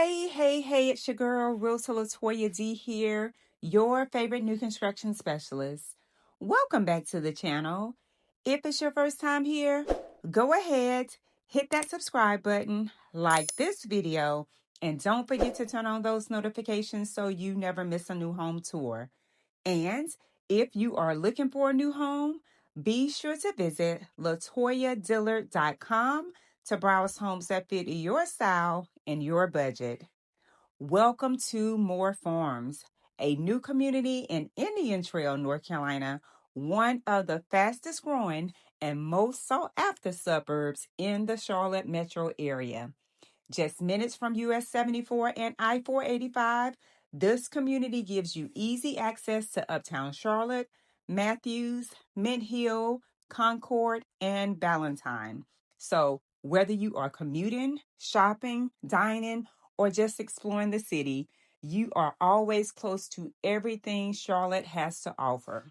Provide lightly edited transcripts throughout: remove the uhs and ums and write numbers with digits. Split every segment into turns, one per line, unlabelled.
Hey, it's your girl, Realtor Latoya D here, your favorite new construction specialist. Welcome back to the channel. If it's your first time here, go ahead, hit that subscribe button, like this video, and don't forget to turn on those notifications so you never miss a new home tour. And if you are looking for a new home, be sure to visit latoyadillard.com to browse homes that fit your style and your budget. Welcome to More Farms, a new community in Indian Trail, North Carolina, one of the fastest growing and most sought after suburbs in the Charlotte metro area. Just minutes from US 74 and I-485, this community gives you easy access to Uptown Charlotte, Matthews, Mint Hill, Concord, and Ballantyne. So whether you are commuting, shopping, dining, or just exploring the city, you are always close to everything Charlotte has to offer.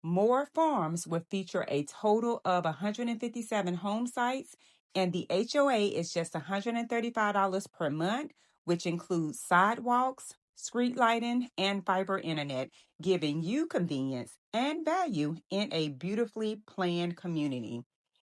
More Farms will feature a total of 157 home sites, and the HOA is just $135 per month, which includes sidewalks, street lighting, and fiber internet, giving you convenience and value in a beautifully planned community.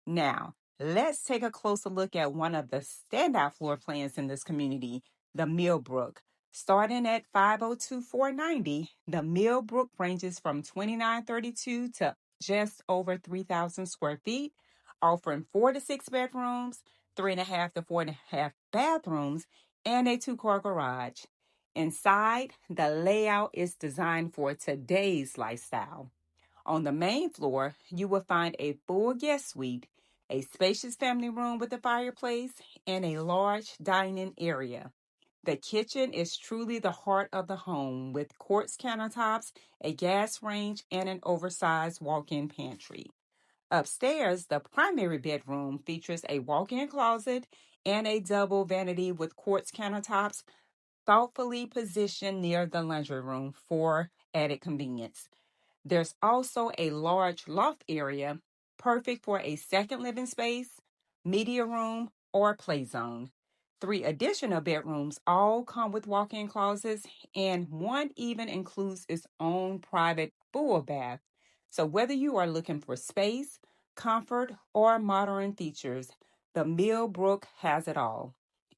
Now, let's take a closer look at one of the standout floor plans in this community, the Millbrook. Starting at 502,490, the Millbrook ranges from 2,932 to just over 3,000 square feet, offering 4 to 6 bedrooms, 3.5 to 4.5 bathrooms, and a 2-car garage. Inside, the layout is designed for today's lifestyle. On the main floor, you will find a full guest suite, a spacious family room with a fireplace, and a large dining area. The kitchen is truly the heart of the home with quartz countertops, a gas range, and an oversized walk-in pantry. Upstairs, the primary bedroom features a walk-in closet and a double vanity with quartz countertops thoughtfully positioned near the laundry room for added convenience. There's also a large loft area, perfect for a second living space, media room, or play zone. 3 additional bedrooms all come with walk-in closets, and one even includes its own private full bath. So whether you are looking for space, comfort, or modern features, the Millbrook has it all.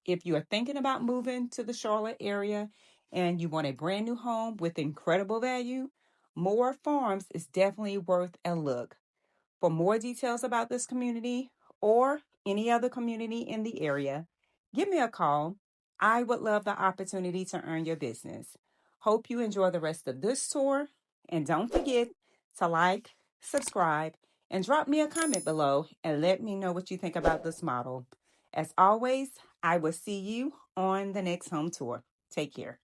If you are thinking about moving to the Charlotte area and you want a brand new home with incredible value, More Farms is definitely worth a look. For more details about this community or any other community in the area, give me a call. I would love the opportunity to earn your business. Hope you enjoy the rest of this tour, and don't forget to like, subscribe, and drop me a comment below and let me know what you think about this model. As always, I will see you on the next home tour. Take care.